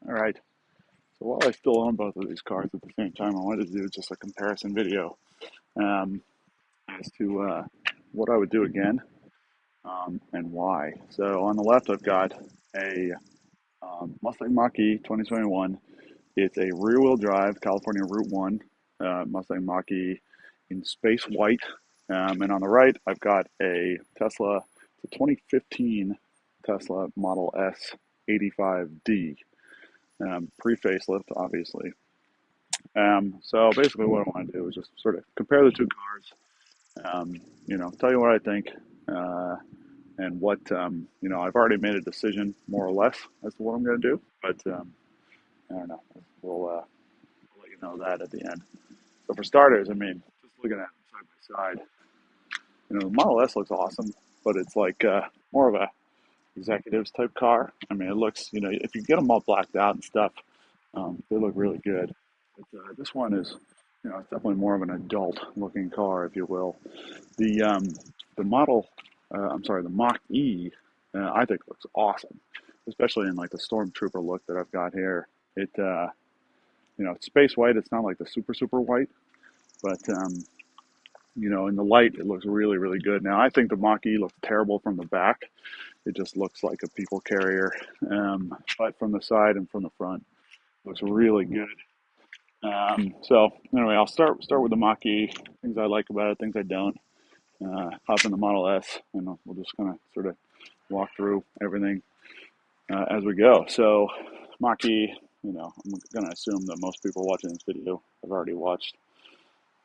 All right. So while I still own both of these cars at the same time, I wanted to do just a comparison video um, as to what I would do again and why. So on the left, I've got a Mustang Mach-E 2021. It's a rear-wheel drive California Route 1 Mustang Mach-E in space white. And on the right, I've got a Tesla, it's a 2015 Tesla Model S 85D, pre-facelift, obviously. So basically, what I want to do is just sort of compare the two cars. Tell you what I think, uh, and what I've already made a decision more or less as to what I'm going to do. But I don't know. We'll let you know that at the end. So for starters, I mean, just looking at them side by side, the Model S looks awesome, but it's like more of a executives type car. I mean, it looks, if you get them all blacked out and stuff, they look really good. But this one is, it's definitely more of an adult looking car, if you will. The the model, the Mach-E, I think looks awesome, especially in like the Stormtrooper look that I've got here. It's space white. It's not like the super white, but in the light, it looks really, really good. Now, I think the Mach-E looks terrible from the back. It just looks like a people carrier. But from the side and from the front, it looks really good. So anyway, I'll start with the Mach-E. Things I like about it, things I don't. Hop in the Model S, and we'll just kind of sort of walk through everything as we go. So Mach-E, I'm going to assume that most people watching this video have already watched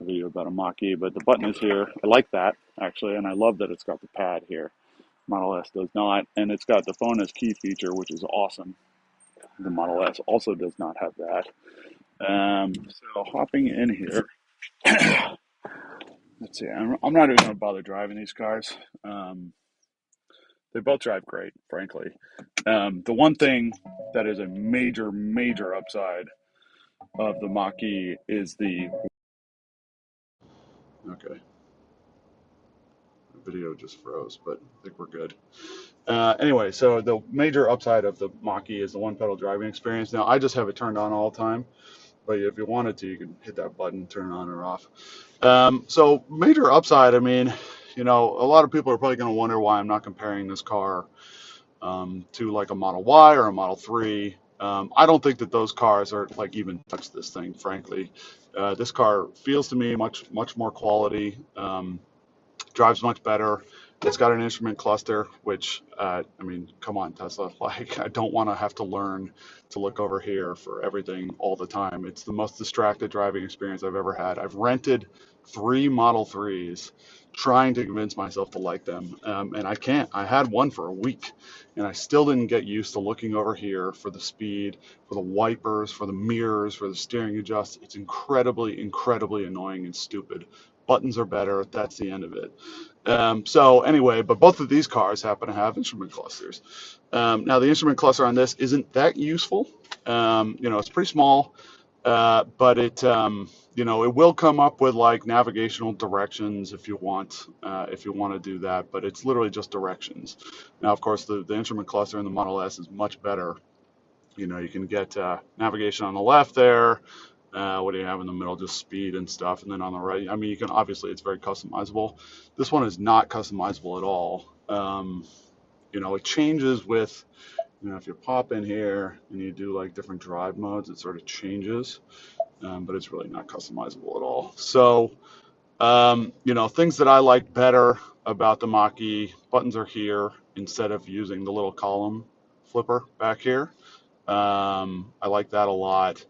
a video about a Mach-E, but the button is here. I like that, actually, and I love that it's got the pad here. Model S does not, and it's got the phone as key feature, which is awesome. The Model S also does not have that. So hopping in here, let's see. I'm not even going to bother driving these cars. They both drive great, frankly. The one thing that is a major upside of the Mach-E is the. Okay, the video just froze, but I think we're good. Anyway, so the major upside of the Mach-E is the one pedal driving experience. Now, I just have it turned on all the time, but if you wanted to, you can hit that button, turn it on or off. So major upside, I mean, a lot of people are probably going to wonder why I'm not comparing this car to like a Model Y or a Model 3. I don't think that those cars are like even touch this thing, frankly. This car feels to me much more quality, drives much better. It's got an instrument cluster, which, I mean, come on, Tesla. Like, I don't want to have to learn to look over here for everything all the time. It's the most distracted driving experience I've ever had. I've rented 3 Model 3s trying to convince myself to like them. And I can't. I had one for a week, and I still didn't get used to looking over here for the speed, for the wipers, for the mirrors, for the steering adjust. It's incredibly annoying and stupid. Buttons are better. That's the end of it. So anyway, but both of these cars happen to have instrument clusters. Now the instrument cluster on this isn't that useful. It's pretty small, but it will come up with like navigational directions if you want to do that. But it's literally just directions. Now, of course, the instrument cluster in the Model S is much better. You can get navigation on the left there. What do you have in the middle? Just speed and stuff. And then on the right, I mean, you can obviously, it's very customizable. This one is not customizable at all. It changes with, if you pop in here and you do like different drive modes, it sort of changes, but it's really not customizable at all. So, things that I like better about the Mach-E, buttons are here instead of using the little column flipper back here. I like that a lot.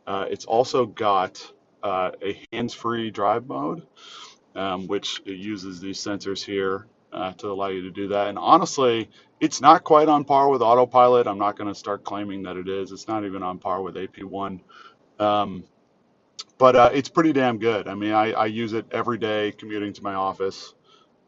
It's also got a hands-free drive mode, which it uses these sensors here to allow you to do that. And honestly, it's not quite on par with Autopilot. I'm not going to start claiming that it is. It's not even on par with AP1. Um, but it's pretty damn good. I mean, I use it every day commuting to my office.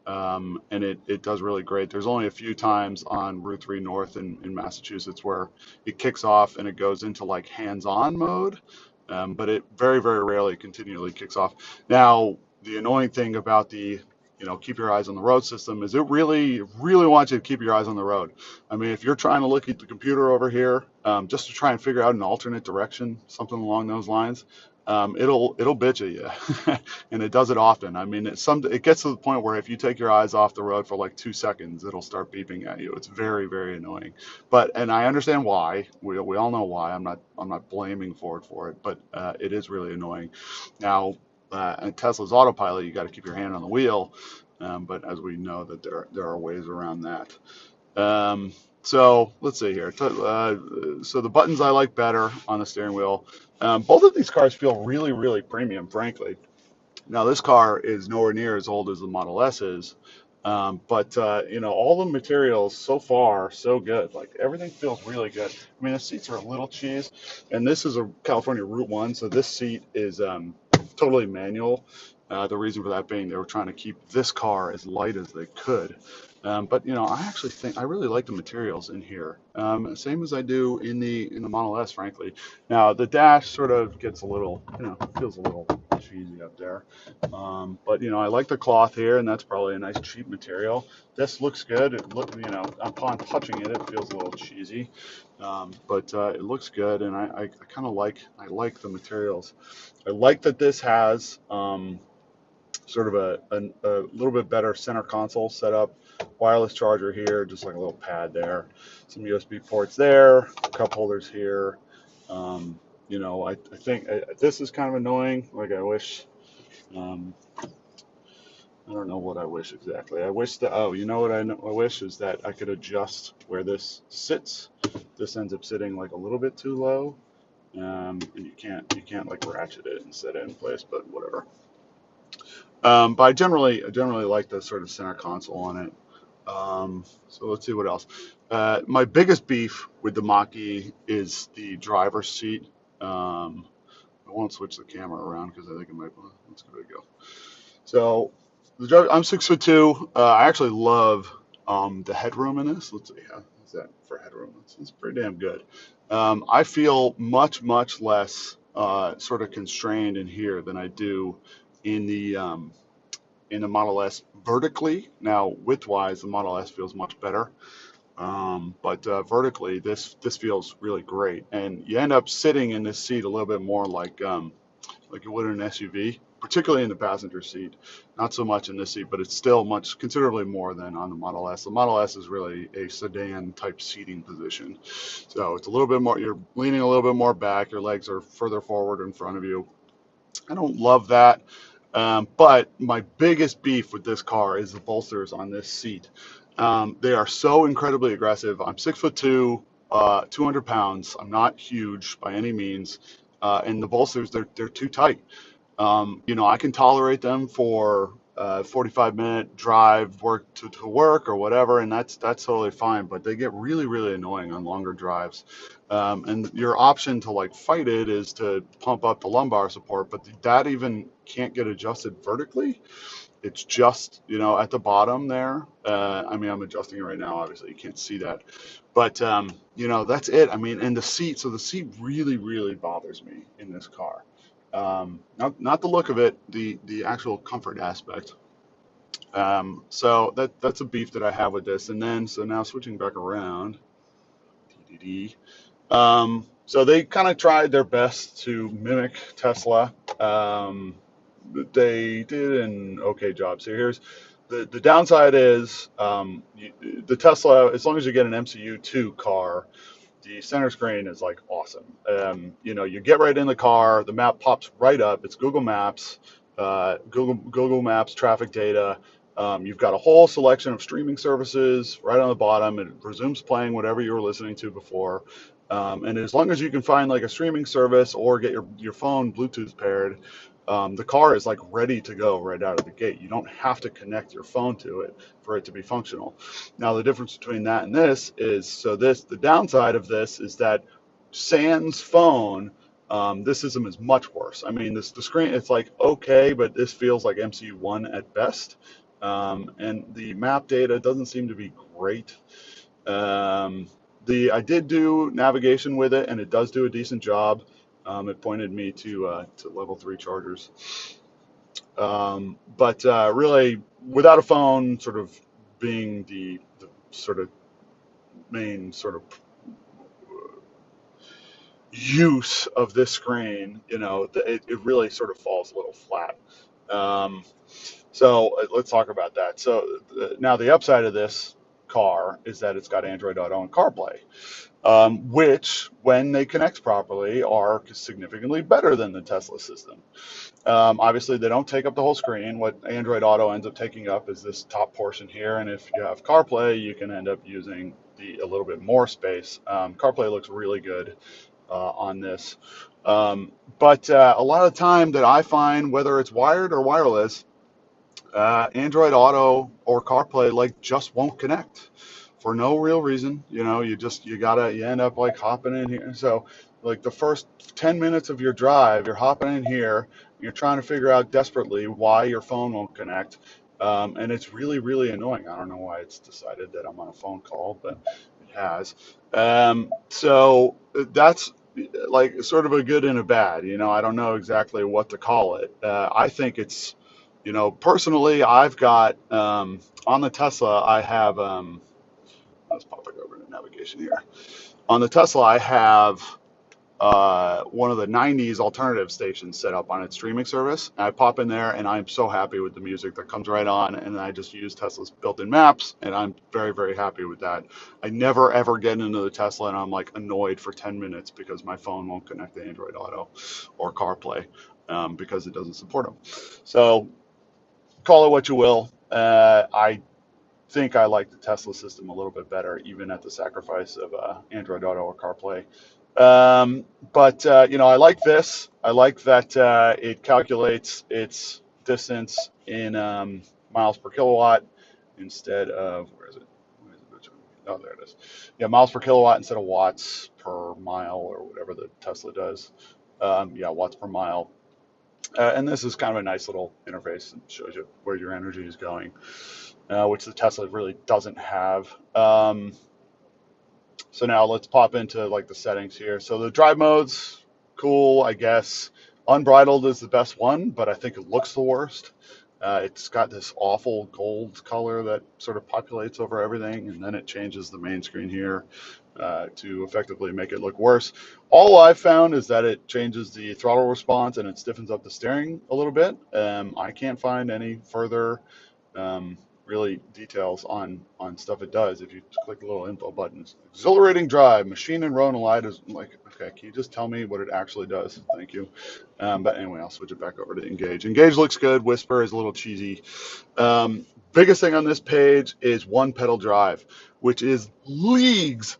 And it does really great. There's only a few times on Route 3 North in Massachusetts where it kicks off and it goes into like hands-on mode, but it very rarely continually kicks off. Now, the annoying thing about the keep your eyes on the road system is it really wants you to keep your eyes on the road. I mean, if you're trying to look at the computer over here, just to try and figure out an alternate direction, something along those lines, it'll bitch at you, and it does it often. I mean, it gets to the point where if you take your eyes off the road for like 2 seconds, it'll start beeping at you. It's very, very annoying. And I understand why. We all know why. I'm not blaming Ford for it, but it is really annoying. Now, in Tesla's Autopilot, you got to keep your hand on the wheel, but as we know that there are ways around that. So let's see here. So the buttons I like better on the steering wheel. Both of these cars feel really, really premium, frankly. Now this car is nowhere near as old as the Model S is, but all the materials so far so good. Like everything feels really good. I mean the seats are a little cheese, and this is a California Route One, so this seat is totally manual. The reason for that being they were trying to keep this car as light as they could. But I actually think I really like the materials in here, same as I do in the Model S, frankly. Now the dash sort of gets a little, feels a little cheesy up there. But I like the cloth here, and that's probably a nice cheap material. This looks good. Upon touching it, it feels a little cheesy, but it looks good, and I kind of like the materials. I like that this has sort of a little bit better center console setup. Wireless charger here, just like a little pad there. Some USB ports there, cup holders here. I think this is kind of annoying. Like I wish. I don't know what I wish exactly. I wish that, what I wish is that I could adjust where this sits. This ends up sitting like a little bit too low, and you can't like ratchet it and set it in place, but whatever. But I generally like the sort of center console on it. So let's see what else. My biggest beef with the Mach-E is the driver's seat. I won't switch the camera around because I think it might. Let's give it a go. So I'm 6'2". I actually love the headroom in this. Let's see how is that for headroom. It's pretty damn good. I feel much less sort of constrained in here than I do in the Model S vertically. Now widthwise, the Model S feels much better. But vertically, this feels really great, and you end up sitting in this seat a little bit more like you would in an SUV, particularly in the passenger seat. Not so much in this seat, but it's still considerably more than on the Model S. The Model S is really a sedan type seating position. So it's a little bit more, you're leaning a little bit more back, your legs are further forward in front of you. I don't love that. But my biggest beef with this car is the bolsters on this seat. They are so incredibly aggressive. I'm 6'2", 200 pounds. I'm not huge by any means. And the bolsters, they're too tight. I can tolerate them for 45-minute drive to work or whatever, and that's totally fine. But they get really, really annoying on longer drives. And your option to like fight it is to pump up the lumbar support, but that even can't get adjusted vertically. It's just, at the bottom there. I mean, I'm adjusting it right now. Obviously, you can't see that. But, that's it. I mean, and so the seat really, really bothers me in this car. Not the look of it, the actual comfort aspect. So that's a beef that I have with this. And then, so now switching back around. So they kind of tried their best to mimic Tesla. They did an okay job. So here's the downside is the Tesla, as long as you get an MCU2 car, the center screen is like awesome. You get right in the car, the map pops right up. It's Google Maps, Google Maps traffic data. You've got a whole selection of streaming services right on the bottom. It resumes playing whatever you were listening to before. And as long as you can find like a streaming service or get your phone Bluetooth paired, the car is like ready to go right out of the gate. You don't have to connect your phone to it for it to be functional. Now, the difference between that and this is, the downside of this is that sans phone, this system is much worse. I mean, the screen, it's like okay, but this feels like MCU1 at best. And the map data doesn't seem to be great. I did do navigation with it, and it does do a decent job. It pointed me to level 3 chargers. But really, without a phone sort of being the sort of main sort of use of this screen, it really sort of falls a little flat. Um, so let's talk about that. So now the upside of this car is that it's got Android Auto and CarPlay, which, when they connect properly, are significantly better than the Tesla system. Obviously, they don't take up the whole screen. What Android Auto ends up taking up is this top portion here, and if you have CarPlay, you can end up using a little bit more space. CarPlay looks really good on this. But a lot of the time that I find, whether it's wired or wireless, Android Auto or CarPlay just won't connect for no real reason. You end up hopping in here. So the first 10 minutes of your drive, you're hopping in here, you're trying to figure out desperately why your phone won't connect. And it's really, really annoying. I don't know why it's decided that I'm on a phone call, but it has. So that's sort of a good and a bad. I don't know exactly what to call it. I think it's, personally, I've got on the Tesla, I have, let's pop it over to navigation here. On the Tesla, I have one of the 90s alternative stations set up on its streaming service. And I pop in there and I'm so happy with the music that comes right on. And I just use Tesla's built-in maps and I'm very, very happy with that. I never ever get into the Tesla and I'm annoyed for 10 minutes because my phone won't connect to Android Auto or CarPlay because it doesn't support them. So call it what you will. I think I like the Tesla system a little bit better, even at the sacrifice of Android Auto or CarPlay. But I like this. I like that it calculates its distance in miles per kilowatt instead of, where is it? Oh, there it is. Yeah, miles per kilowatt instead of watts per mile or whatever the Tesla does. Yeah, watts per mile. And this is kind of a nice little interface and shows you where your energy is going, which the Tesla really doesn't have. So now let's pop into the settings here. So the drive modes, cool, I guess. Unbridled is the best one, but I think it looks the worst. It's got this awful gold color that sort of populates over everything, and then it changes the main screen here to effectively make it look worse. All I've found is that it changes the throttle response and it stiffens up the steering a little bit. I can't find any further really details on stuff it does. If you click the little info button, exhilarating drive, machine and road and light is okay, can you just tell me what it actually does? Thank you. But anyway, I'll switch it back over to Engage. Engage looks good. Whisper is a little cheesy. Biggest thing on this page is one pedal drive, which is leagues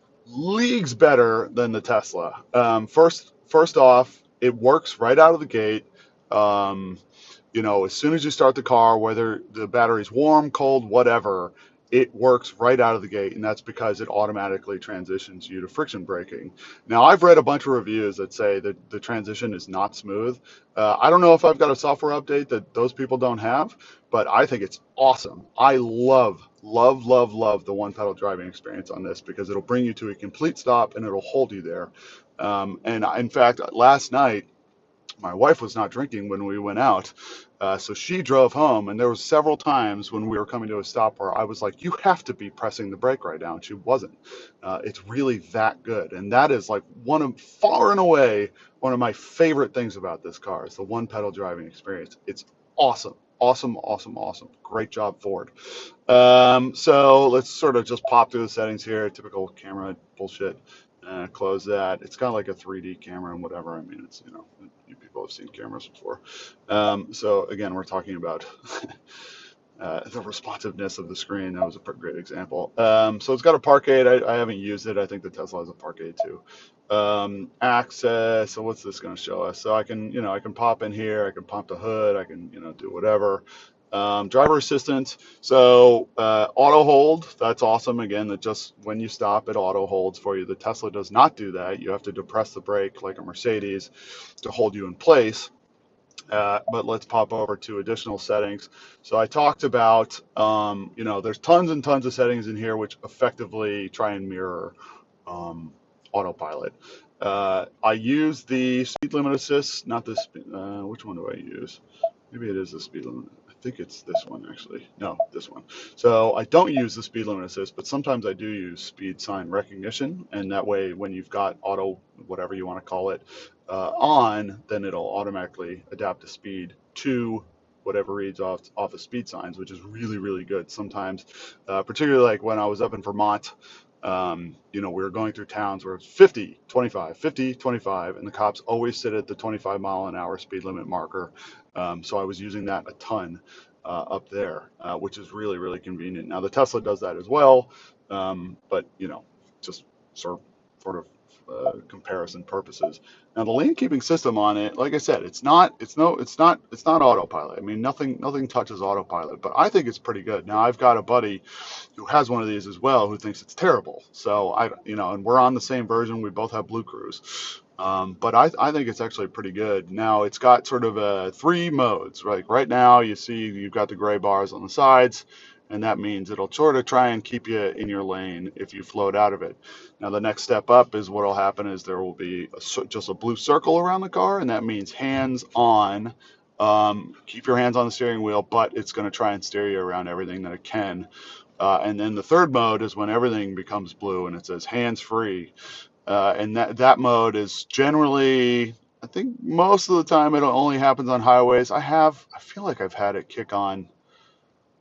better than the Tesla. First off, it works right out of the gate. As soon as you start the car, whether the battery's warm, cold, whatever, it works right out of the gate, and that's because it automatically transitions you to friction braking. Now, I've read a bunch of reviews that say that the transition is not smooth. I don't know if I've got a software update that those people don't have, but I think it's awesome. I love the one pedal driving experience on this because it'll bring you to a complete stop and it'll hold you there. And in fact, last night, my wife was not drinking when we went out, so she drove home, and there was several times when we were coming to a stop where I was like, you have to be pressing the brake right now, and she wasn't. It's really that good, and that is far and away one of my favorite things about this car is the one pedal driving experience. It's awesome. Great job, Ford. So let's sort of just pop through the settings here. Typical camera bullshit. Close that. It's kind of like a 3D camera and whatever. I mean, it's, you people have seen cameras before. So again, we're talking about the responsiveness of the screen. That was a great example. So it's got a park aid. I haven't used it. I think the Tesla has a park aid too. Access. So what's this going to show us? So I can pop in here. I can pop the hood. I can, do whatever. Driver assistance. So auto hold. That's awesome. Again, that just when you stop, it auto holds for you. The Tesla does not do that. You have to depress the brake like a Mercedes to hold you in place. But let's pop over to additional settings. So I talked about, there's tons and tons of settings in here which effectively try and mirror Autopilot. I use the speed limit assist, not the which one do I use? Maybe it is the speed limit. I think it's this one actually. No, this one. So I don't use the speed limit assist, but sometimes I do use speed sign recognition, and that way when you've got auto, whatever you want to call it, on, then it'll automatically adapt the speed to whatever reads off the speed signs, which is really, really good sometimes, particularly like when I was up in Vermont. We were going through towns where it's 50, 25, 50, 25, and the cops always sit at the 25-mile-an-hour speed limit marker. So I was using that a ton up there, which is really, really convenient. Now the Tesla does that as well, but just sort of comparison purposes. Now the lane keeping system on it, like I said, it's not autopilot. I mean, nothing touches autopilot, but I think it's pretty good. Now I've got a buddy who has one of these as well who thinks it's terrible. So and we're on the same version. We both have Blue Cruise. But I think it's actually pretty good. Now it's got sort of three modes. Right now you see you've got the gray bars on the sides, and that means it'll sort of try and keep you in your lane if you float out of it. Now the next step up is what'll happen is there will be just a blue circle around the car, and that means hands on. Keep your hands on the steering wheel, but it's going to try and steer you around everything that it can. And then the third mode is when everything becomes blue and it says hands free. And that mode is generally, I think most of the time it only happens on highways. I feel like I've had it kick on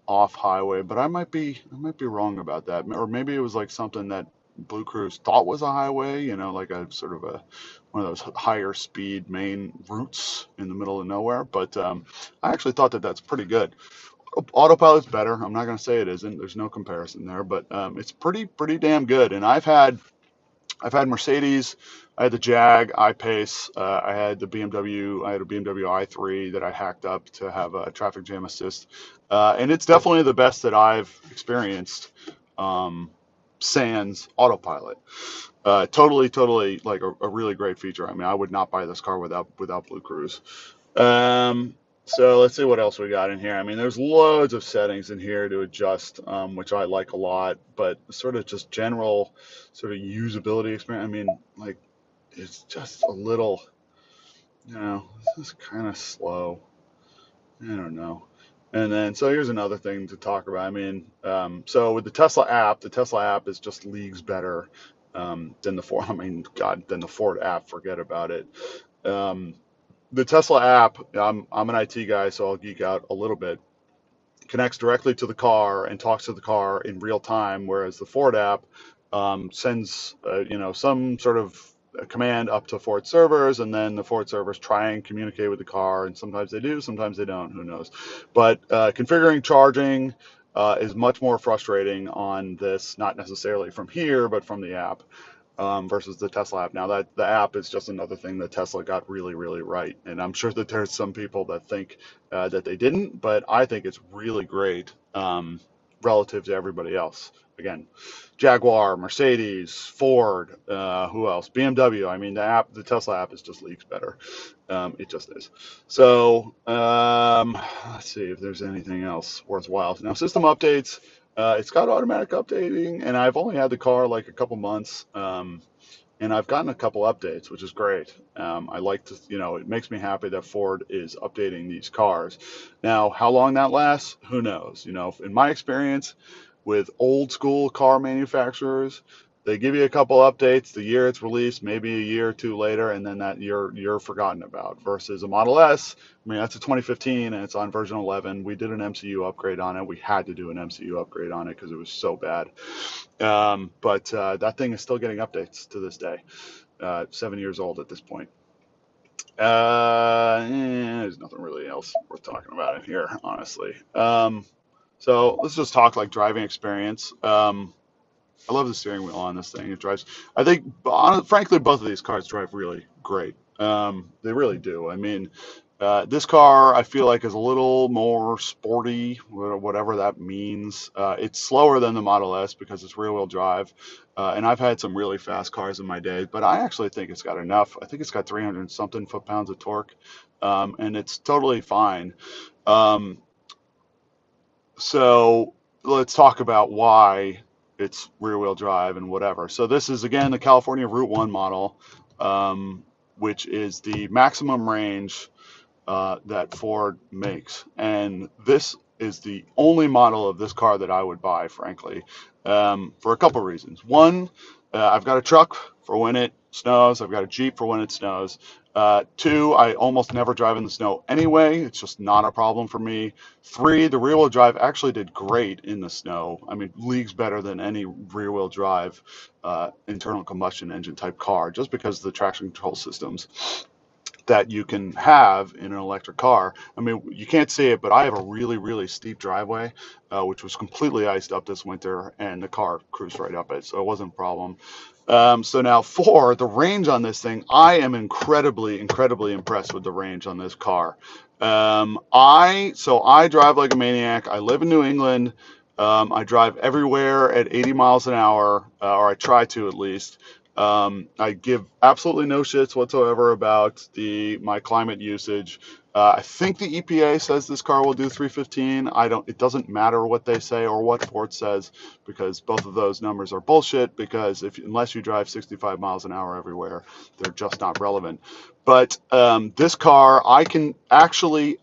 off highway, but I might be wrong about that. Or maybe it was like something that Blue Cruise thought was a highway, like a sort of one of those higher speed main routes in the middle of nowhere. But I actually thought that that's pretty good. Autopilot's better. I'm not going to say it isn't. There's no comparison there, but it's pretty damn good. And I've had Mercedes, I had the Jag, I-Pace, I had a BMW i3 that I hacked up to have a traffic jam assist, and it's definitely the best that I've experienced. Sans autopilot, totally like a really great feature. I mean, I would not buy this car without Blue Cruise. So let's see what else we got in here. I mean, there's loads of settings in here to adjust, which I like a lot, but sort of just general sort of usability experience. I mean, like, it's just a little, this is kind of slow. I don't know. And then, so here's another thing to talk about. I mean, so with the Tesla app is just leagues better than the Ford. I mean, God, than the Ford app. Forget about it. The Tesla app, I'm an IT guy, so I'll geek out a little bit, connects directly to the car and talks to the car in real time, whereas the Ford app sends, some sort of command up to Ford servers, and then the Ford servers try and communicate with the car, and sometimes they do, sometimes they don't, who knows. But configuring charging is much more frustrating on this, not necessarily from here, but from the app. Versus the Tesla app. Now that the app is just another thing that Tesla got really, really right. And I'm sure that there's some people that think that they didn't, but I think it's really great relative to everybody else. Again, Jaguar, Mercedes, Ford, who else? BMW. I mean, the Tesla app is just leagues better. It just is. So let's see if there's anything else worthwhile. Now, system updates. It's got automatic updating, and I've only had the car like a couple months, and I've gotten a couple updates, which is great. I like to, it makes me happy that Ford is updating these cars. Now, how long that lasts, who knows? In my experience with old school car manufacturers, they give you a couple updates the year it's released, maybe a year or two later, and then that you're forgotten about. Versus a Model S, I mean, that's a 2015 and it's on version 11. We did an MCU upgrade on it. We had to do an MCU upgrade on it because it was so bad. But that thing is still getting updates to this day. 7 years old at this point. There's nothing really else worth talking about in here, honestly. So let's just talk like driving experience. I love the steering wheel on this thing. It drives, I think, frankly, both of these cars drive really great. They really do. I mean, this car, I feel like, is a little more sporty, whatever that means. It's slower than the Model S because it's rear-wheel drive. And I've had some really fast cars in my day, but I actually think it's got enough. I think it's got 300-something foot-pounds of torque, and it's totally fine. So let's talk about why it's rear-wheel drive and whatever. So this is, again, the California Route 1 model, which is the maximum range that Ford makes. And this is the only model of this car that I would buy, frankly, for a couple reasons. One, I've got a truck for when it snows. I've got a Jeep for when it snows. Two, I almost never drive in the snow anyway. It's just not a problem for me. Three, the rear wheel drive actually did great in the snow. I mean, leagues better than any rear wheel drive internal combustion engine type car, just because of the traction control systems that you can have in an electric car. I mean, you can't see it, but I have a really, really steep driveway, which was completely iced up this winter, and the car cruised right up it, so it wasn't a problem. So now for the range on this thing, I am incredibly, incredibly impressed with the range on this car. I drive like a maniac. I live in New England. I drive everywhere at 80 miles an hour, or I try to at least. I give absolutely no shits whatsoever about my climate usage. I think the EPA says this car will do 315. It doesn't matter what they say or what Ford says, because both of those numbers are bullshit, because unless you drive 65 miles an hour everywhere, they're just not relevant. But this car, I can actually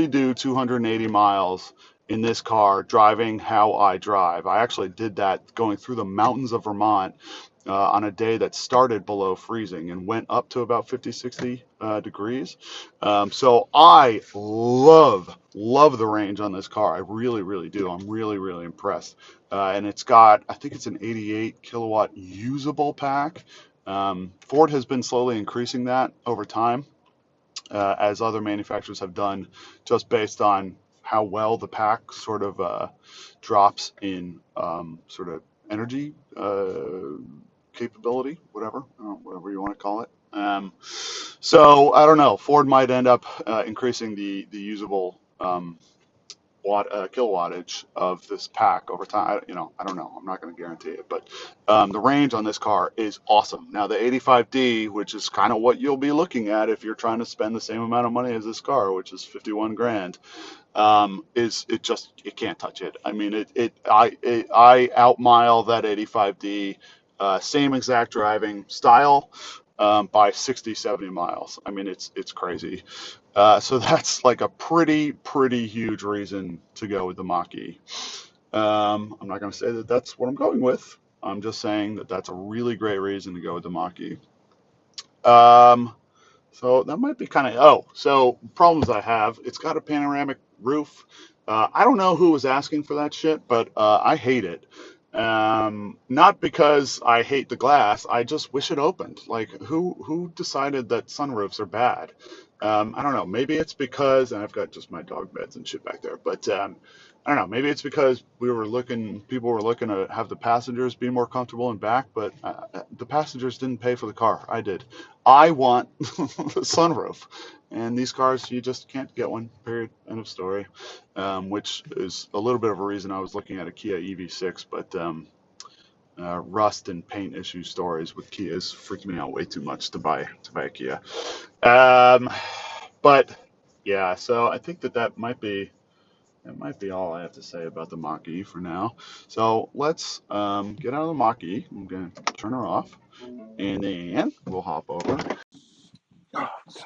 do 280 miles in this car driving how I drive. I actually did that going through the mountains of Vermont on a day that started below freezing and went up to about 50, 60 degrees. So I love the range on this car. I really, really do. I'm really, really impressed. And I think it's an 88 kilowatt usable pack. Ford has been slowly increasing that over time, as other manufacturers have done, just based on how well the pack sort of drops in sort of energy capability, whatever you want to call it. So I don't know. Ford might end up increasing the usable kilowattage of this pack over time. I don't know. I'm not going to guarantee it, but the range on this car is awesome. Now the 85D, which is kind of what you'll be looking at if you're trying to spend the same amount of money as this car, which is 51 grand, it can't touch it. I mean, I outmile that 85D, same exact driving style, by 60, 70 miles. I mean, it's crazy. So that's like a pretty huge reason to go with the Mach-E. I'm not going to say that that's what I'm going with. I'm just saying that that's a really great reason to go with the Mach-E. So that might be kind of, so problems I have, it's got a panoramic roof. I don't know who was asking for that shit, but I hate it. Not because I hate the glass, I just wish it opened. Like, who decided that sunroofs are bad? I don't know. Maybe it's because, and I've got just my dog beds and shit back there, but I don't know. Maybe it's because people were looking to have the passengers be more comfortable in back, but the passengers didn't pay for the car. I did. I want the sunroof, and these cars, you just can't get one. Period. End of story. Which is a little bit of a reason I was looking at a Kia EV6, but rust and paint issue stories with Kias freaked me out way too much to buy a Kia. Um, but yeah, so I think that might be all I have to say about the Mach-E for now. So let's get out of the Mach-E. I'm going to turn her off, and then we'll hop over. Oh, God.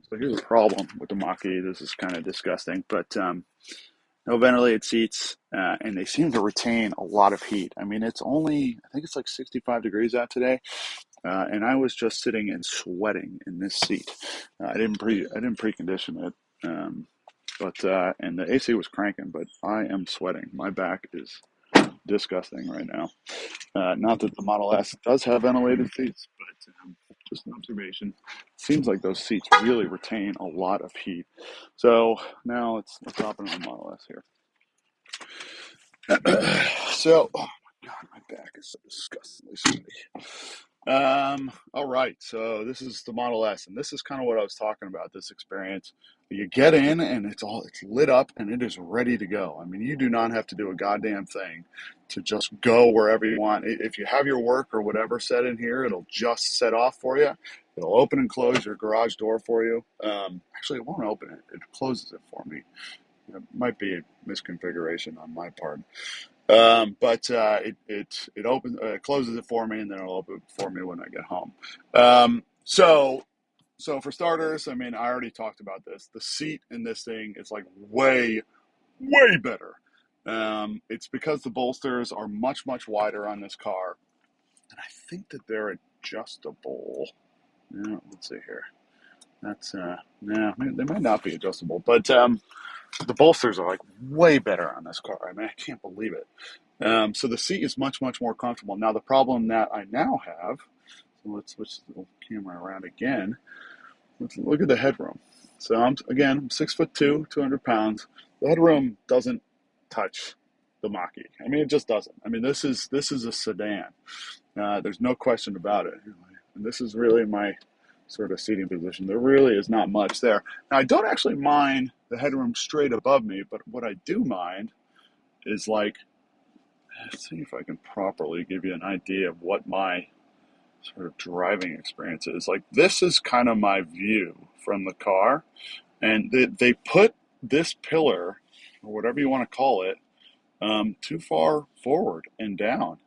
So here's the problem with the Mach-E. This is kind of disgusting, but no ventilated seats, and they seem to retain a lot of heat. I mean, I think it's like 65 degrees out today, and I was just sitting and sweating in this seat. I didn't precondition it. And the AC was cranking, but I am sweating. My back is disgusting right now. Not that the Model S does have ventilated seats, but just an observation. It seems like those seats really retain a lot of heat. So now let's hop into the Model S here. So, oh my God, my back is so disgustingly sweaty. All right, so this is the Model S, and this is kind of what I was talking about, this experience. You get in, and it's lit up, and it is ready to go. I mean, you do not have to do a goddamn thing to just go wherever you want. If you have your work or whatever set in here, it'll just set off for you. It'll open and close your garage door for you. Actually, it won't open it. It closes it for me. It might be a misconfiguration on my part. But it opens, closes it for me, and then it'll open it for me when I get home. So So for starters, I mean, I already talked about this. The seat in this thing is like way, way better. It's because the bolsters are much, much wider on this car. And I think that they're adjustable. Yeah, let's see here. That's, yeah, they might not be adjustable, but the bolsters are like way better on this car. I mean, I can't believe it. So the seat is much, much more comfortable. Now, the problem that I now have, so let's switch the camera around again. Let's look at the headroom. So I'm 6'2", 200 pounds. The headroom doesn't touch the Mach-E. I mean, it just doesn't. I mean, this is a sedan. There's no question about it. And this is really my sort of seating position. There really is not much there. Now, I don't actually mind the headroom straight above me, but what I do mind is like, let's see if I can properly give you an idea of what my sort of driving experience is. Like, this is kind of my view from the car, and they put this pillar, or whatever you want to call it, too far forward and down.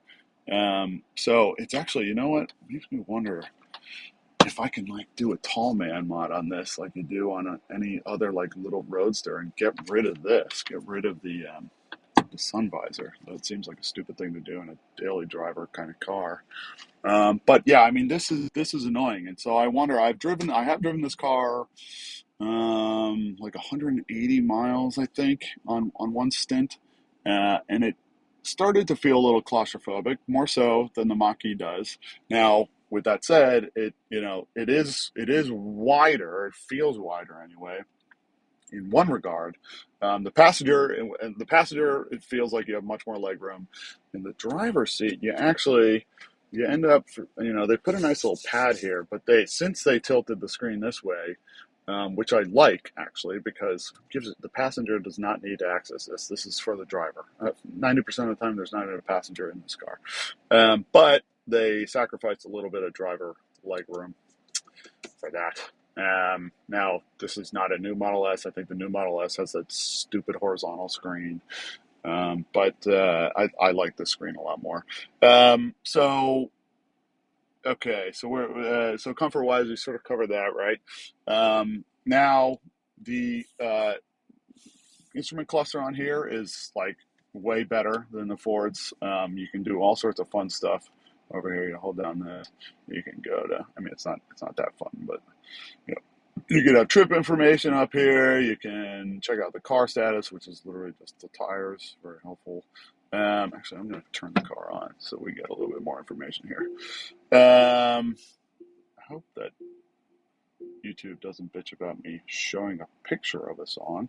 So it's actually, you know what, it makes me wonder if I can like do a tall man mod on this, like you do on any other like little roadster, and get rid of this, get rid of the sun visor. That seems like a stupid thing to do in a daily driver kind of car. But yeah, I mean, this is annoying, and so I wonder. I have driven this car like 180 miles, I think, on one stint, and it started to feel a little claustrophobic, more so than the Mach-E does. Now, with that said, it is wider. It feels wider anyway. In one regard, the passenger, it feels like you have much more leg room. In the driver's seat, you end up, they put a nice little pad here, but since they tilted the screen this way, which I like actually, because the passenger does not need to access this. This is for the driver. 90% of the time, there's not even a passenger in this car, but they sacrificed a little bit of driver leg room for that. Now, this is not a new Model S. I think the new Model S has that stupid horizontal screen, but I like this screen a lot more. Okay, so so comfort-wise, we sort of covered that, right? Now, the instrument cluster on here is like way better than the Ford's. You can do all sorts of fun stuff over here. You hold down this, you can go to. I mean, it's not that fun, but you can have trip information up here. You can check out the car status, which is literally just the tires. Very helpful. Actually, I'm going to turn the car on so we get a little bit more information here. I hope that YouTube doesn't bitch about me showing a picture of a song.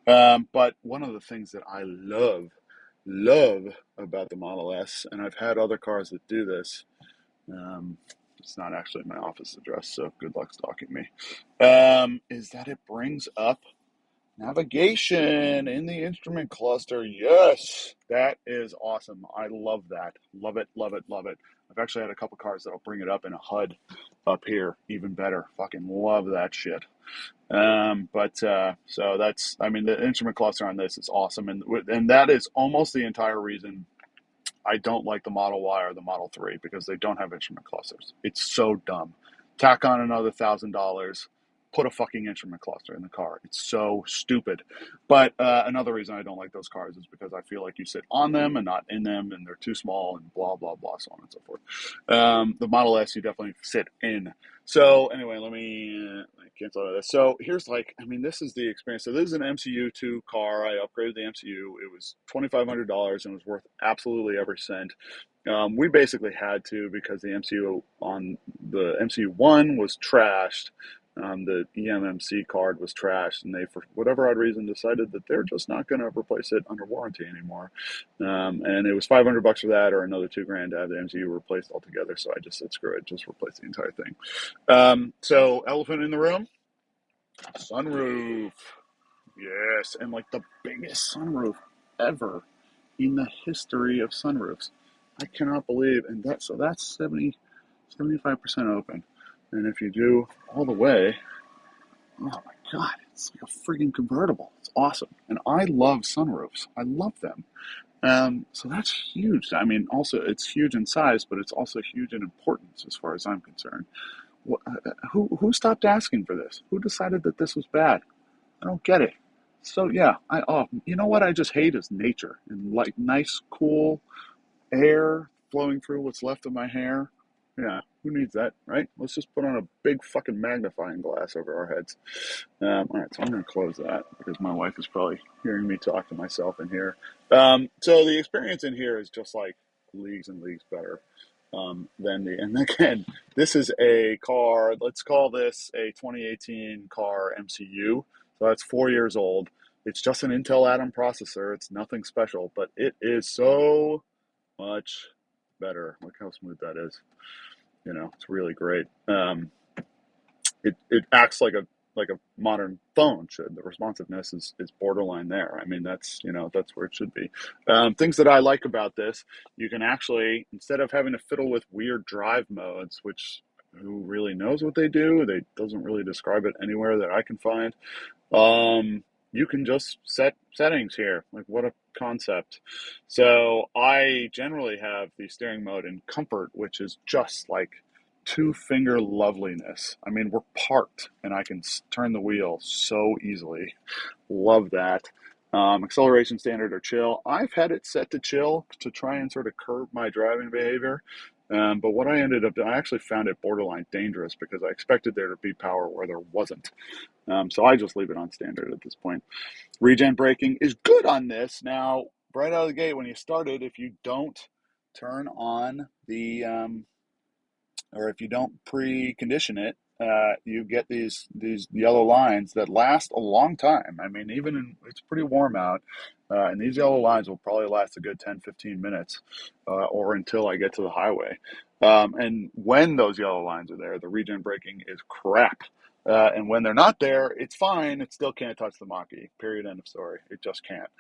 But one of the things that I love about the Model S, and I've had other cars that do this, it's not actually my office address, so good luck stalking me, is that it brings up navigation in the instrument cluster. Yes, that is awesome. I love that. Love it, love it, love it. I've actually had a couple cars that'll bring it up in a HUD up here. Even better. Fucking love that shit. So that's, I mean, the instrument cluster on this is awesome. And that is almost the entire reason I don't like the Model Y or the Model 3, because they don't have instrument clusters. It's so dumb. Tack on another $1,000. Put a fucking instrument cluster in the car. It's so stupid. But another reason I don't like those cars is because I feel like you sit on them and not in them, and they're too small and blah, blah, blah, so on and so forth. The Model S, you definitely sit in. So anyway, let me cancel out of this. So here's this is the experience. So this is an MCU2 car. I upgraded the MCU. It was $2,500 and was worth absolutely every cent. We basically had to, because the MCU on the MCU1 was trashed. The eMMC card was trashed, and they, for whatever odd reason, decided that they're just not going to replace it under warranty anymore. And it was $500 for that, or another $2,000 to have the MCU replaced altogether. So I just said, screw it, just replace the entire thing. So elephant in the room, sunroof. Yes, and like the biggest sunroof ever in the history of sunroofs. I cannot believe, and that's 75% open. And if you do all the way, oh my God, it's like a freaking convertible. It's awesome. And I love sunroofs. I love them. So that's huge. I mean, also, it's huge in size, but it's also huge in importance as far as I'm concerned. Who stopped asking for this? Who decided that this was bad? I don't get it. So yeah, you know what I just hate is nature and like nice, cool air flowing through what's left of my hair. Yeah, who needs that, right? Let's just put on a big fucking magnifying glass over our heads. All right, so I'm going to close that because my wife is probably hearing me talk to myself in here. So the experience in here is just like leagues and leagues better than the. And again, this is a car. Let's call this a 2018 car MCU. So that's 4 years old. It's just an Intel Atom processor. It's nothing special, but it is so much better. Look how smooth that is. It's really great. It acts like a modern phone should. The responsiveness is borderline there. I mean, that's where it should be. Things that I like about this, you can actually, instead of having to fiddle with weird drive modes, which who really knows what they do? They doesn't really describe it anywhere that I can find. You can just set settings here. Like, what a concept. So I generally have the steering mode in comfort, which is just like two finger loveliness. I mean, we're parked and I can turn the wheel so easily. Love that. Acceleration standard or chill. I've had it set to chill to try and sort of curb my driving behavior. But what I ended up doing, I actually found it borderline dangerous because I expected there to be power where there wasn't. So I just leave it on standard at this point. Regen braking is good on this. Now, right out of the gate, when you start it, if you don't turn on or if you don't precondition it, you get these yellow lines that last a long time. I mean, it's pretty warm out, and these yellow lines will probably last a good 10-15 minutes, or until I get to the highway. And when those yellow lines are there, the regen braking is crap. And when they're not there, it's fine. It still can't touch the Mach-E. Period. End of story. It just can't.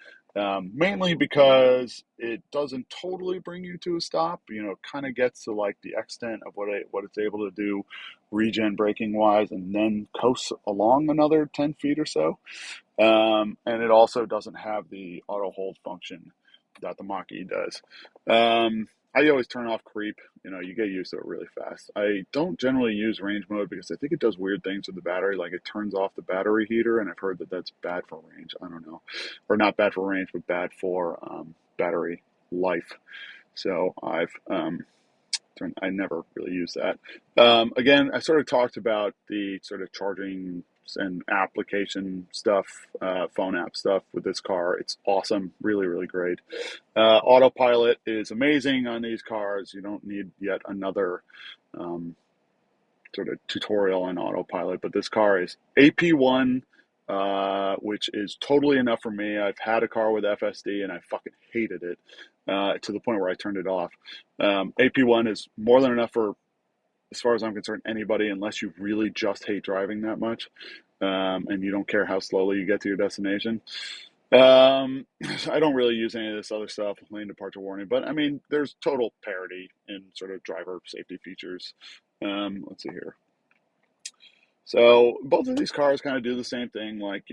Mainly because it doesn't totally bring you to a stop. It kind of gets to like the extent of what it's able to do regen braking wise, and then coasts along another 10 feet or so. And it also doesn't have the auto hold function that the Mach-E does. I always turn off creep. You get used to it really fast. I don't generally use range mode because I think it does weird things with the battery. Like it turns off the battery heater, and I've heard that that's bad for range. I don't know. Or not bad for range, but bad for battery life. So I never really use that. Again, I sort of talked about the sort of charging and application stuff, phone app stuff with this car. It's awesome, really, really great. Autopilot is amazing on these cars. You don't need yet another sort of tutorial on autopilot, but this car is AP1, which is totally enough for me. I've had a car with FSD and I fucking hated it to the point where I turned it off. AP1 is more than enough for, as far as I'm concerned, anybody, unless you really just hate driving that much and you don't care how slowly you get to your destination. I don't really use any of this other stuff, lane departure warning, but I mean, there's total parity in sort of driver safety features. Let's see here. So both of these cars kind of do the same thing. Like,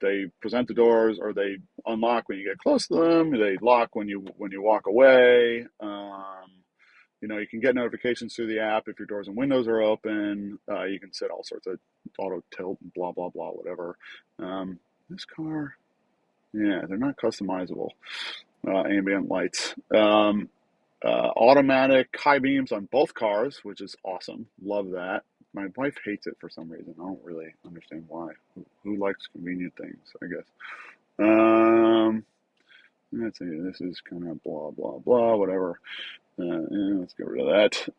they present the doors, or they unlock when you get close to them. They lock when you walk away. You can get notifications through the app if your doors and windows are open. You can set all sorts of auto tilt, blah, blah, blah, whatever. This car, yeah, they're not customizable. Ambient lights. Automatic high beams on both cars, which is awesome. Love that. My wife hates it for some reason. I don't really understand why. Who likes convenient things, I guess. Let's see. This is kind of blah, blah, blah, whatever. Yeah, let's get rid of that.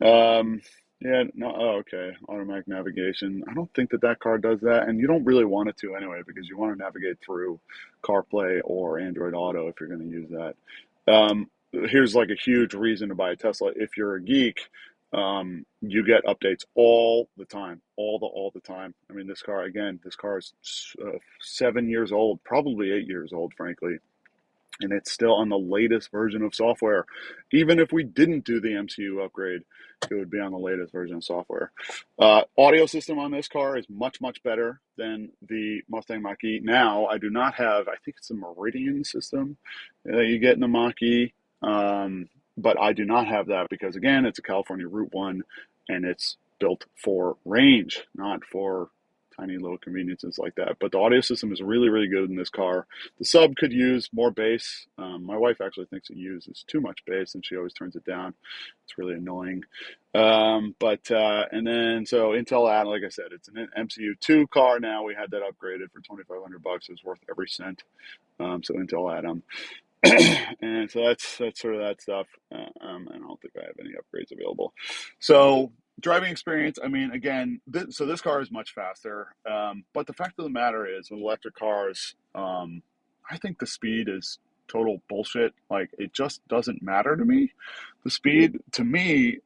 Yeah, no, oh, okay. Automatic navigation. I don't think that car does that, and you don't really want it to anyway, because you want to navigate through CarPlay or Android Auto if you're going to use that. Here's like a huge reason to buy a Tesla. If you're a geek, you get updates all the time, all the time. I mean, this car is 7 years old, probably 8 years old, frankly. And it's still on the latest version of software. Even if we didn't do the MCU upgrade, it would be on the latest version of software. Audio system on this car is much, much better than the Mustang Mach-E. Now, I do not have, I think it's a Meridian system that you get in the Mach-E. But I do not have that because, again, it's a California Route 1, and it's built for range, not for tiny little conveniences like that. But the audio system is really, really good in this car. The sub could use more bass. My wife actually thinks it uses too much bass, and she always turns it down. It's really annoying. And then so Intel Atom, like I said, it's an MCU2 car now. We had that upgraded for $2,500. It's worth every cent. So Intel Atom. And so that's sort of that stuff. I don't think I have any upgrades available. So driving experience. I mean, again, so this car is much faster. But the fact of the matter is, with electric cars, I think the speed is total bullshit. Like, it just doesn't matter to me. The speed, to me,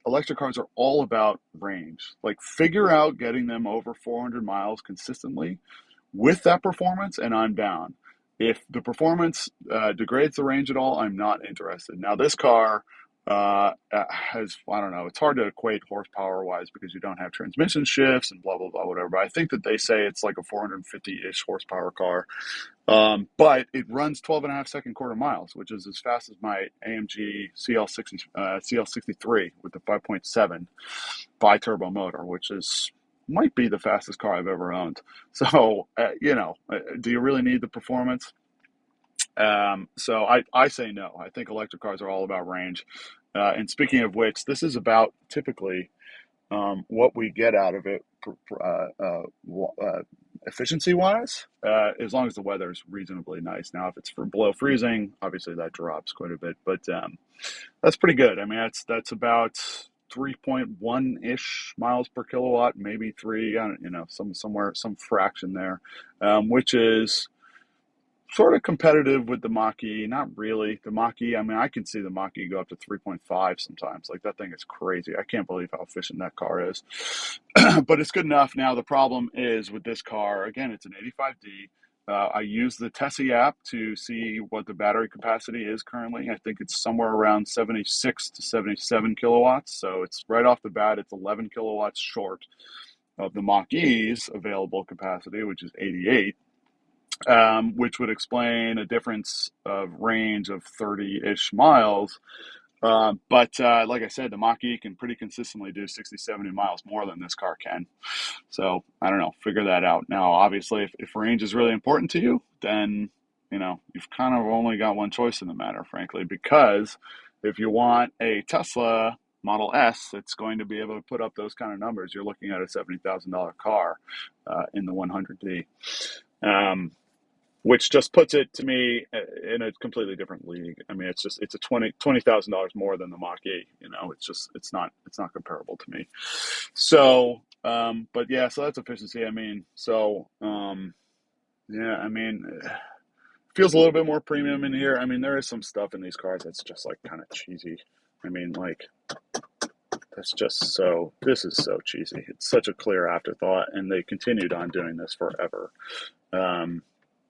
electric cars are all about range. Like, figure out getting them over 400 miles consistently with that performance, and I'm down. If the performance degrades the range at all, I'm not interested. Now, this car has, I don't know, it's hard to equate horsepower wise because you don't have transmission shifts and blah, blah, blah, whatever. But I think that they say it's like a 450-ish horsepower car. But it runs 12.5-second quarter miles, which is as fast as my AMG CL63 with the 5.7 bi-turbo motor, which might be the fastest car I've ever owned. So, do you really need the performance? So I say no. I think electric cars are all about range. And speaking of which, this is about typically what we get out of it efficiency wise, as long as the weather is reasonably nice. Now, if it's for below freezing, obviously that drops quite a bit, but that's pretty good. I mean, that's about 3.1 ish miles per kilowatt, maybe three, some fraction there, which is sort of competitive with the Mach-E. Not really. The Mach-E, I mean, I can see the Mach-E go up to 3.5 sometimes. Like, that thing is crazy. I can't believe how efficient that car is. But it's good enough. Now, the problem is with this car, again, it's an 85D. I use the Tessie app to see what the battery capacity is currently. I think it's somewhere around 76 to 77 kilowatts. So it's right off the bat, it's 11 kilowatts short of the Mach-E's available capacity, which is 88. Which would explain a difference of range of 30-ish miles. But like I said, the Mach-E can pretty consistently do 60, 70 miles more than this car can. So I don't know, figure that out. Now, obviously, if range is really important to you, then, you've kind of only got one choice in the matter, frankly, because if you want a Tesla Model S that's going to be able to put up those kind of numbers, you're looking at a $70,000 car in the 100D. Which just puts it to me in a completely different league. I mean, it's a $20,000 more than the Mach-E. It's not comparable to me. So, but yeah, so that's efficiency. I mean, yeah, I mean, feels a little bit more premium in here. I mean, there is some stuff in these cars that's just like kind of cheesy. I mean, like, this is so cheesy. It's such a clear afterthought, and they continued on doing this forever.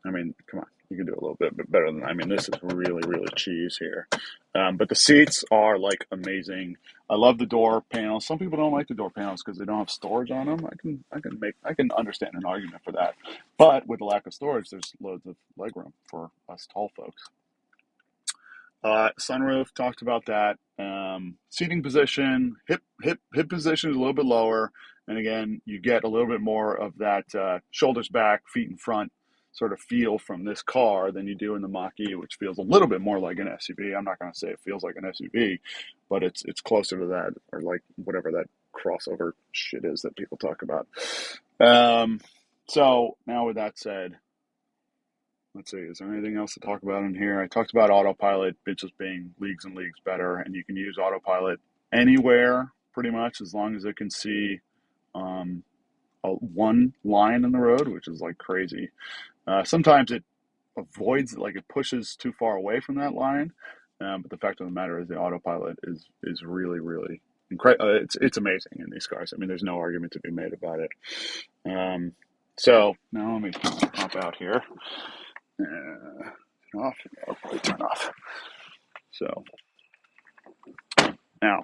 I mean, come on, you can do a little bit better than that. I mean, this is really, really cheese here. But the seats are like amazing. I love the door panels. Some people don't like the door panels because they don't have storage on them. I can understand an argument for that. But with the lack of storage, there's loads of legroom for us tall folks. Sunroof, talked about that. Seating position, hip position is a little bit lower, and again, you get a little bit more of that shoulders back, feet in front sort of feel from this car than you do in the Mach-E, which feels a little bit more like an SUV. I'm not going to say it feels like an SUV, but it's closer to that, or like whatever that crossover shit is that people talk about. So now with that said, let's see, is there anything else to talk about in here? I talked about Autopilot, it just being leagues and leagues better, and you can use Autopilot anywhere pretty much as long as it can see one line in the road, which is like crazy. Sometimes it avoids, like it pushes too far away from that line, but the fact of the matter is the Autopilot is really, really incredible. It's amazing in these cars. I mean, there's no argument to be made about it. So now let me pop out here. Turn off. I'll probably turn off. So now,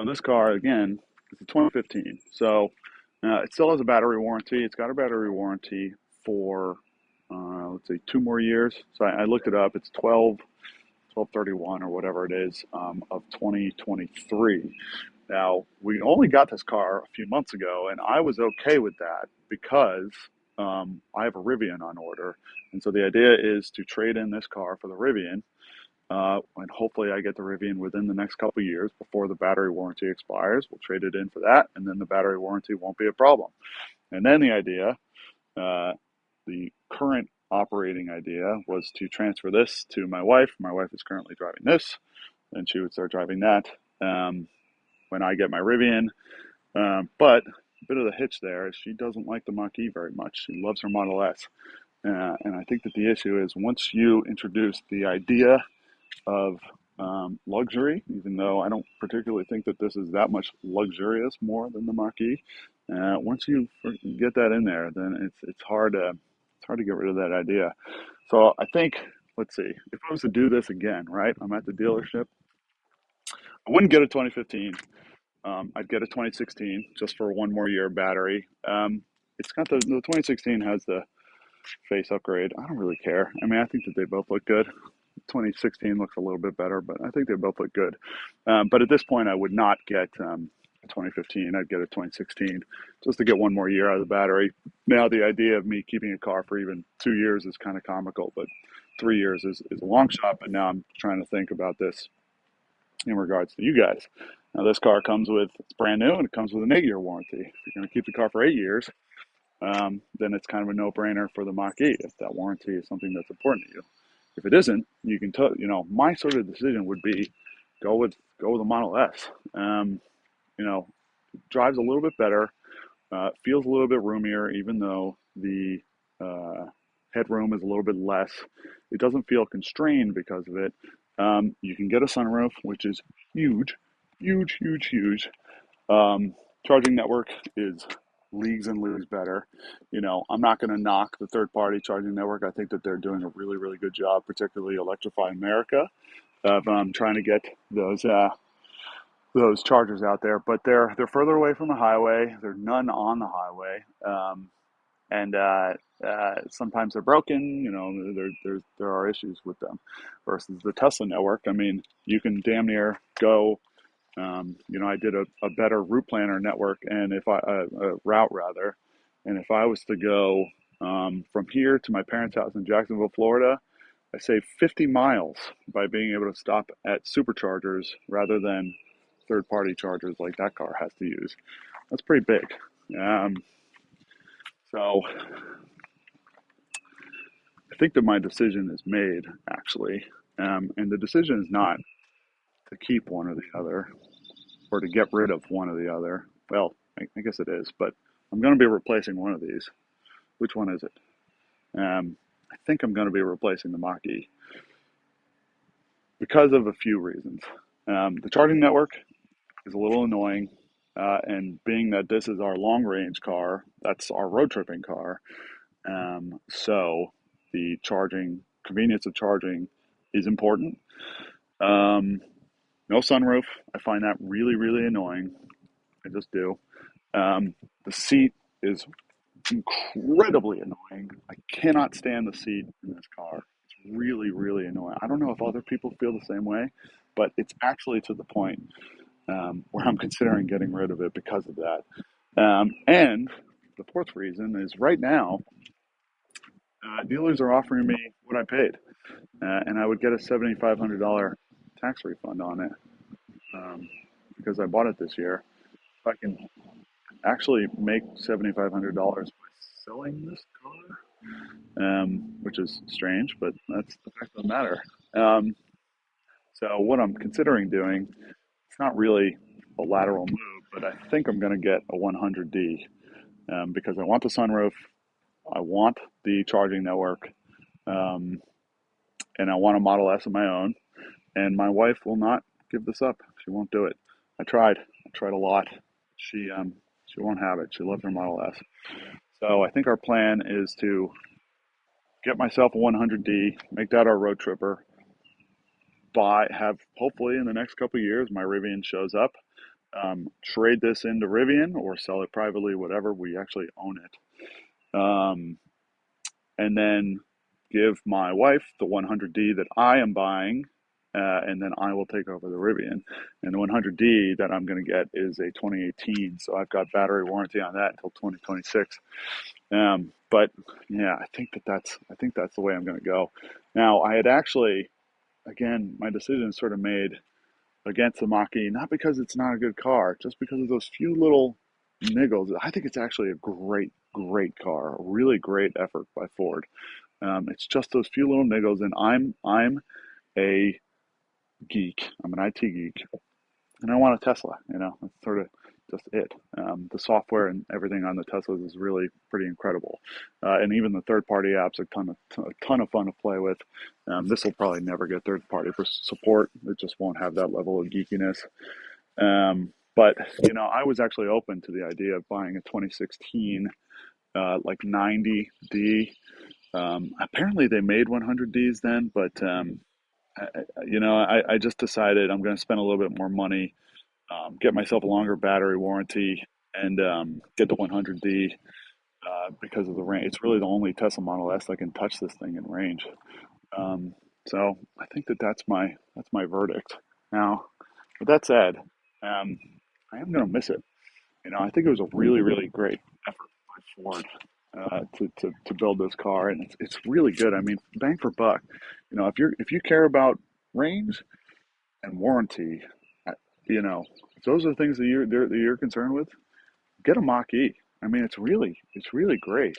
this car again is a 2015. So it still has a battery warranty. It's got a battery warranty for let's say 2 more years. So I looked it up. It's 12/31 or whatever it is of 2023. Now, we only got this car a few months ago, and I was okay with that because I have a Rivian on order. And so the idea is to trade in this car for the Rivian, and hopefully I get the Rivian within the next couple of years before the battery warranty expires. We'll trade it in for that, and then the battery warranty won't be a problem. And then the idea, uh, the current operating idea, was to transfer this to my wife. My wife is currently driving this, and she would start driving that when I get my Rivian. But a bit of the hitch there is she doesn't like the Mach-E very much. She loves her Model S. And I think that the issue is once you introduce the idea of luxury, even though I don't particularly think that this is that much luxurious more than the Mach-E, once you get that in there, then it's hard to get rid of that idea. So I think, let's see, if I was to do this again, right? I'm at the dealership. I wouldn't get a 2015. I'd get a 2016 just for one more year battery. It's got the 2016 has the face upgrade. I don't really care. I mean, I think that they both look good. 2016 looks a little bit better, but I think they both look good. But at this point, I would not get a 2015. I'd get a 2016 just to get one more year out of the battery. Now, the idea of me keeping a car for even 2 years is kind of comical, but 3 years is a long shot. But now I'm trying to think about this in regards to you guys. Now, this car it's brand new and it comes with an 8-year warranty. If you're going to keep the car for 8 years, then it's kind of a no-brainer for the Mach-E if that warranty is something that's important to you. If it isn't, you can my sort of decision would be go with a Model S. You know, drives a little bit better, feels a little bit roomier, even though the uh, headroom is a little bit less. It doesn't feel constrained because of it. You can get a sunroof, which is huge, huge, huge, huge. Charging network is leagues and leagues better. I'm not going to knock the third party charging network. I think that they're doing a really, really good job, particularly Electrify America, of trying to get those chargers out there. But they're further away from the highway. There's none on the highway, and sometimes they're broken. There are issues with them. Versus the Tesla network, I mean, you can damn near go. I did a better route planner network, and if I a route rather, and if I was to go from here to my parents' house in Jacksonville, Florida, I saved 50 miles by being able to stop at superchargers rather than third-party chargers like that car has to use. That's pretty big. Um, so I think that my decision is made actually, and the decision is not to keep one or the other, or to get rid of one or the other. Well, I guess it is, but I'm going to be replacing one of these. Which one is it? I think I'm going to be replacing the Mach-E because of a few reasons. The charging network is a little annoying, and being that this is our long range car, that's our road tripping car. So the convenience of charging is important. Um, no sunroof. I find that really, really annoying. I just do. The seat is incredibly annoying. I cannot stand the seat in this car. It's really, really annoying. I don't know if other people feel the same way, but it's actually to the point where I'm considering getting rid of it because of that. And the fourth reason is right now, dealers are offering me what I paid, and I would get a $7,500 tax refund on it because I bought it this year. If I can actually make $7,500 by selling this car, which is strange, but that's the fact of the matter. Um, so what I'm considering doing, it's not really a lateral move, but I think I'm going to get a 100D because I want the sunroof, I want the charging network, um, and I want a Model S of my own. And my wife will not give this up. She won't do it. I tried a lot. She won't have it. She loves her Model S. So I think our plan is to get myself a 100D, make that our road tripper, have hopefully in the next couple of years my Rivian shows up, trade this into Rivian or sell it privately, whatever. We actually own it, and then give my wife the 100D that I am buying and then I will take over the Rivian. And the 100D that I'm going to get is a 2018, so I've got battery warranty on that until 2026. But yeah, I think that's the way I'm going to go. Now, I had actually, again, my decision is sort of made against the Mach-E, not because it's not a good car, just because of those few little niggles. I think it's actually a great car, a really great effort by Ford. It's just those few little niggles, and I'm a geek. I'm an IT geek, and I want a Tesla. You know, that's sort of just it. The software and everything on the Teslas is really pretty incredible, and even the third-party apps are a ton of fun to play with. This will probably never get third-party for support. It just won't have that level of geekiness. But you know, I was actually open to the idea of buying a 2016 like 90D. Apparently, they made 100Ds then, but you know, I just decided I'm going to spend a little bit more money, get myself a longer battery warranty, and get the 100D because of the range. It's really the only Tesla Model S that can touch this thing in range. Um, so I think that's my verdict. Now, with that said, I am going to miss it. You know, I think it was a really great effort by Ford to build this car, and it's really good. I mean, bang for buck. You know, if you care about range and warranty, uh, you know, if those are the things that you're concerned with, get a Mach-E. I mean, it's really great.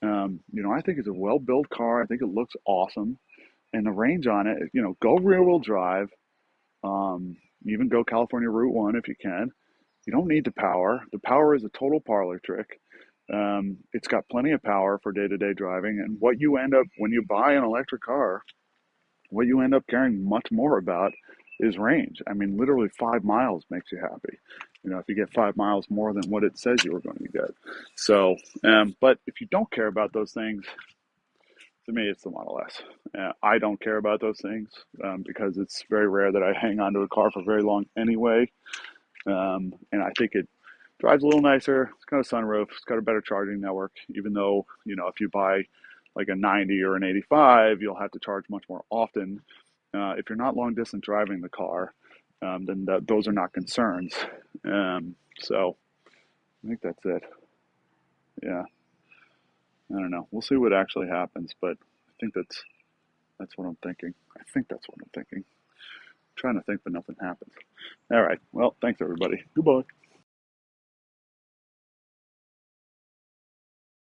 You know, I think it's a well built car. I think it looks awesome, and the range on it. You know, go rear wheel drive. Um, Even go California Route One if you can. You don't need the power. The power is a total parlor trick. It's got plenty of power for day to day driving. And what you end up, when you buy an electric car, what you end up caring much more about is range. I mean, literally 5 miles makes you happy. You know, if you get 5 miles more than what it says you were going to get. So, but if you don't care about those things, to me, it's the Model S. I don't care about those things because it's very rare that I hang on to a car for very long anyway. And I think it drives a little nicer. It's got a sunroof. It's got a better charging network. Even though, you know, if you buy like a 90 or an 85, you'll have to charge much more often. If you're not long distance driving the car, then those are not concerns. So I think that's it. Yeah, I don't know. We'll see what actually happens, but I think that's what I'm thinking. I think that's what I'm thinking. I'm trying to think, but nothing happens. All right. Well, thanks everybody. Goodbye.